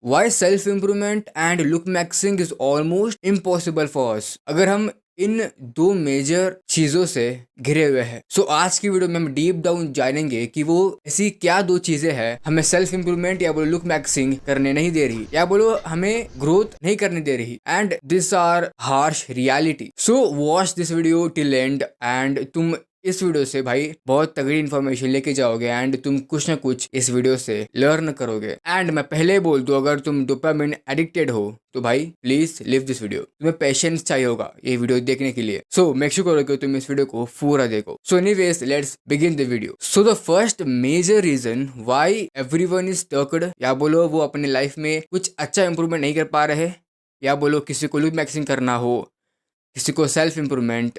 Y self improvement and look maxing is almost impossible for us. अगर हम इन दो major चीजों से घिरे हुए हैं, सो आज की वीडियो में हम डीप डाउन जानेंगे कि वो ऐसी क्या दो चीजें हैं हमें सेल्फ इम्प्रूवमेंट या बोलो लुक मैक्सिंग करने नहीं दे रही, या बोलो हमें ग्रोथ नहीं करने दे रही। And this are harsh reality. So watch this video till end end तुम इस वीडियो से भाई बहुत तगड़ी इन्फॉर्मेशन लेके जाओगे एंड तुम कुछ ना कुछ इस वीडियो से लर्न करोगे। एंड मैं पहले बोल दूं, अगर तुम डोपामिन एडिक्टेड हो तो भाई प्लीज लिव दिस वीडियो। तुम्हें पेशेंस चाहिए होगा ये वीडियो देखने के लिए, सो मेक श्योर करो कि तुम इस वीडियो को पूरा देखो। So anyways let's begin the video. So the first major reason why everyone is stucked, या बोलो वो अपने लाइफ में कुछ अच्छा इंप्रूवमेंट नहीं कर पा रहे, या बोलो किसी को लुक मैक्सिंग करना हो, किसी को self improvement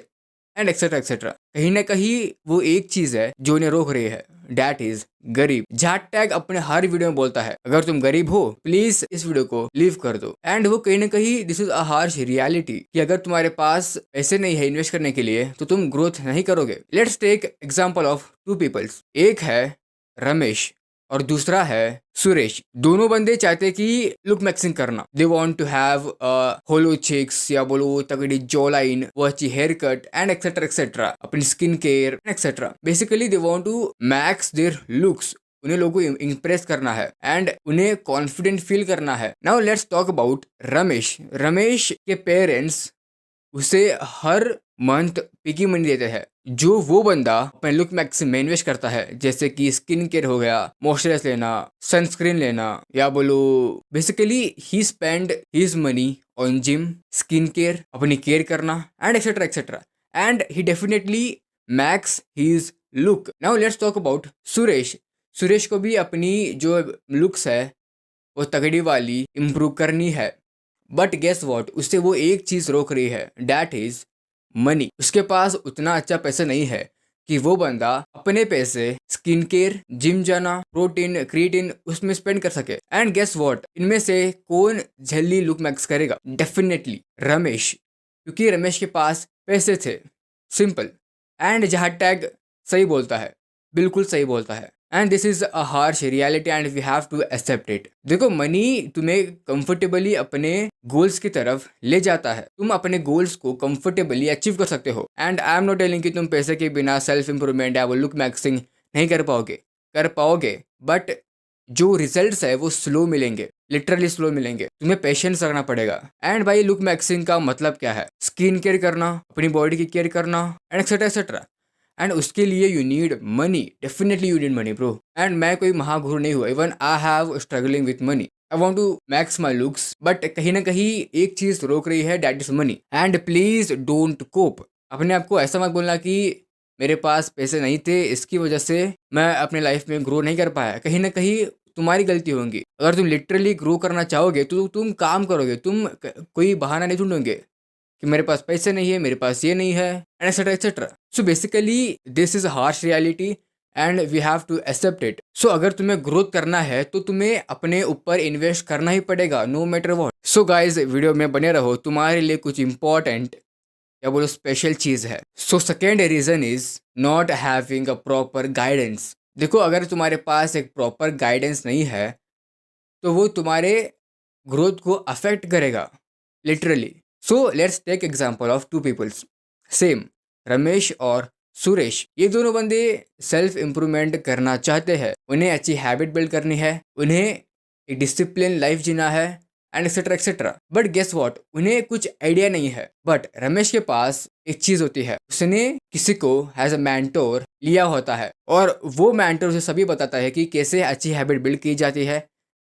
and etcetera etcetera, कहीं ना कहीं वो एक चीज है जो उन्हें रोक रही है, डैट इज गरीब। जाट टैग अपने हर वीडियो में बोलता है अगर तुम गरीब हो प्लीज इस वीडियो को लीव कर दो। एंड वो कहीं ना कहीं this is a harsh reality कि अगर तुम्हारे पास पैसे नहीं है इन्वेस्ट करने के लिए तो तुम ग्रोथ नहीं करोगे। Let's take example of two peoples. एक है रमेश और दूसरा है सुरेश। दोनों बंदे चाहते कि लुक मैक्सिंग करना, they want to have hollow cheeks या बोलो तगड़ी जॉ लाइन, वो अच्छी hair cut and etcetera etcetera, अपनी skin care etcetera. Basically they want to max their looks. उन्हें लोगों को इम्प्रेस करना है एंड उन्हें कॉन्फिडेंट फील करना है। Now let's talk about Ramesh. Ramesh के पेरेंट्स उसे हर मंथ पिकी मनी देते हैं जो वो बंदा अपने लुक मैक्स में इन्वेस्ट करता है, जैसे कि स्किन केयर हो गया, मॉइस्चराइज लेना, सनस्क्रीन लेना, या बोलो basically he spend his money on gym, skin care, अपनी केयर करना and etcetera etcetera, and he definitely max his look. Now let's talk about Suresh. Suresh को भी अपनी जो लुक्स है वो तगड़ी वाली इम्प्रूव करनी है, बट गेस वॉट, उससे वो एक चीज रोक रही है, डैट इज मनी। उसके पास उतना अच्छा पैसा नहीं है कि वो बंदा अपने पैसे स्किन केयर, जिम जाना, प्रोटीन, क्रिएटिन उसमें स्पेंड कर सके। एंड गेस वॉट, इनमें से कौन जल्दी लुक मैक्स करेगा? डेफिनेटली रमेश, क्योंकि रमेश के पास पैसे थे। सिंपल। एंड जहाँ टैग सही बोलता है, बिल्कुल सही बोलता है। And this is a harsh reality and we have to accept it. देखो मनी तुम्हें कंफर्टेबली अपने गोल्स की तरफ ले जाता है, तुम अपने गोल्स को कंफर्टेबली अचीव कर सकते हो। And I am not telling कि तुम पैसे के बिना सेल्फ इंप्रूवमेंट या वो लुक मैक्सिंग नहीं कर पाओगे, बट जो रिजल्ट्स है वो स्लो मिलेंगे, लिटरली स्लो मिलेंगे। तुम्हें पेशेंस रखना पड़ेगा। एंड भाई लुक मैक्सिंग का मतलब क्या है? स्किन केयर करना, अपनी बॉडी की केयर करना एंड एक्सेट्रा एक्सेट्रा। एंड उसके लिए you need money, definitely you need money bro. And मैं कोई महागुरु नहीं हुआ, even I have struggling with money. I want to max my looks, but कहीं ना कहीं एक चीज रोक रही है, that is money. And please don't cope. अपने आप को ऐसा मत बोलना कि मेरे पास पैसे नहीं थे इसकी वजह से मैं अपने लाइफ में ग्रो नहीं कर पाया। कहीं ना कहीं तुम्हारी गलती होगी। अगर तुम लिटरली ग्रो करना चाहोगे तो तुम काम करोगे, तुम कोई बहाना नहीं ढूंढोगे कि मेरे पास पैसे नहीं है, मेरे पास ये नहीं है and etcetera etcetera. So basically this is harsh reality and we have to accept it. So अगर तुम्हें ग्रोथ करना है तो तुम्हें अपने ऊपर इन्वेस्ट करना ही पड़ेगा, no matter what. So guys video में बने रहो, तुम्हारे लिए कुछ इंपॉर्टेंट या बोलो स्पेशल चीज है। So second reason is not having a proper guidance. देखो अगर तुम्हारे पास एक प्रॉपर गाइडेंस नहीं है तो वो तुम्हारे ग्रोथ को अफेक्ट करेगा, literally. So let's take example of two peoples, same Ramesh और सुरेश। ये दोनों बंदे सेल्फ इंप्रूवमेंट करना चाहते हैं, उन्हें अच्छी हैबिट बिल्ड करनी है, उन्हें एक डिसिप्लिन लाइफ जीना है and etcetera etcetera. But guess what, उन्हें कुछ आइडिया नहीं है। बट रमेश के पास एक चीज होती है, उसने किसी को एज अ मेंटोर लिया होता है और वो मेंटोर उसे सभी बताता है कि कैसे अच्छी हैबिट बिल्ड की जाती है,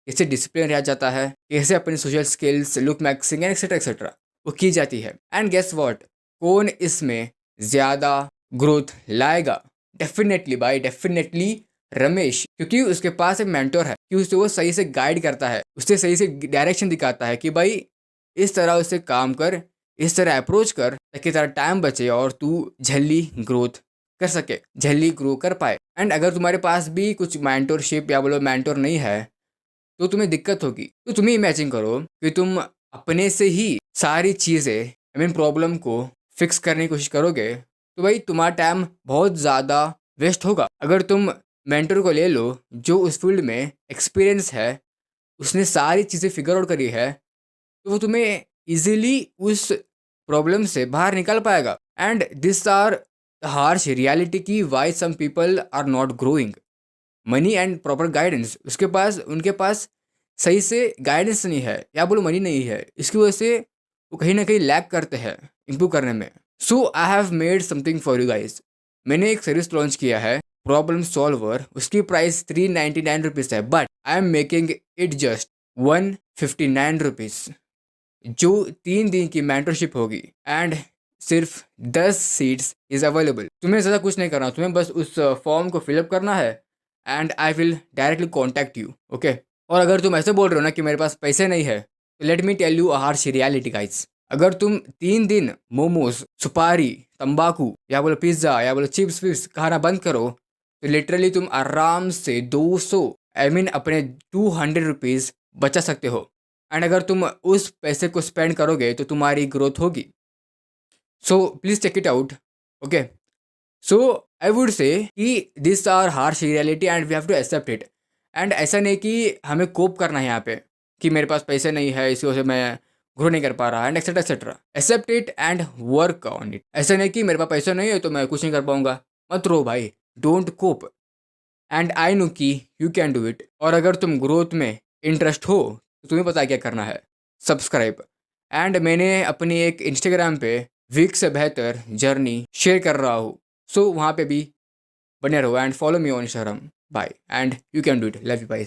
कैसे डिसिप्लिन रह जाता है, कैसे अपनी social skills, look maxing and etcetera etcetera वो की जाती है। एंड गेस व्हाट, कौन इसमें ज्यादा ग्रोथ लाएगा? डेफिनेटली भाई, डेफिनेटली रमेश, क्योंकि उसके पास एक मेंटोर है कि उसे वो सही से गाइड करता है, उसे सही से डायरेक्शन दिखाता है कि भाई इस तरह उसे काम कर, इस तरह अप्रोच कर ताकि तेरा टाइम बचे और तू जल्दी ग्रोथ कर सके, जल्दी ग्रो कर पाए। एंड अगर तुम्हारे पास भी कुछ मेंटोरशिप या बोलो मेंटोर नहीं है तो तुम्हें दिक्कत होगी। तो तुम्हें इमेजिन करो कि तुम अपने से ही सारी चीज़ें प्रॉब्लम को फिक्स करने की कोशिश करोगे तो भाई तुम्हारा टाइम बहुत ज़्यादा वेस्ट होगा। अगर तुम मेंटर को ले लो जो उस फील्ड में एक्सपीरियंस है, उसने सारी चीज़ें फिगर आउट करी है, तो वो तुम्हें इजीली उस प्रॉब्लम से बाहर निकाल पाएगा। And this are harsh reality की why some people are not growing. Money and proper guidance, उनके पास सही से गाइडेंस नहीं है, या बोलो मनी नहीं है, इसकी वजह से वो कहीं ना कहीं लैग करते हैं इम्प्रूव करने में। So I have made something for you guys. मैंने एक सर्विस लॉन्च किया है, प्रॉब्लम सॉल्वर। उसकी प्राइस 399 रुपीज़ है, but I am making it just 159 rupees, जो 3 दिन की मेंटरशिप होगी। एंड सिर्फ 10 सीट्स इज अवेलेबल। तुम्हें ज़्यादा कुछ नहीं करना, तुम्हें बस उस फॉर्म को फिलअप करना है and I will directly contact you, okay. और अगर तुम ऐसे बोल रहे हो ना कि मेरे पास पैसे नहीं है, तो let me tell you a harsh reality guys. अगर तुम 3 दिन मोमोज, सुपारी, तंबाकू, या बोलो पिज्ज़ा, या बोलो चिप्स विप्स खाना बंद करो, तो लिटरली तुम आराम से 200 आई मीन अपने 200 रुपीज़ बचा सकते हो। एंड अगर तुम उस पैसे को स्पेंड करोगे तो तुम्हारी ग्रोथ होगी। So please check it out, okay. So I would say कि this are harsh reality and we have to accept it. And ऐसा नहीं कि हमें कोप करना है यहाँ पे कि मेरे पास पैसे नहीं है इसी वजह से मैं ग्रो नहीं कर पा रहा, and etcetera etcetera. Accept it and work on it. ऐसा नहीं कि मेरे पास पैसा नहीं है तो मैं कुछ नहीं कर पाऊंगा, मत रो भाई, don't cope. And I know कि यू कैन डू इट। और अगर तुम ग्रोथ में इंटरेस्ट हो तो तुम्हें पता है क्या करना है, सब्सक्राइब। एंड मैंने अपनी एक इंस्टाग्राम पे वीक से बेहतर जर्नी शेयर कर रहा हूँ, सो वहाँ पे भी बने रहो and follow me on Instagram. Bye and you can do it. Love you bye.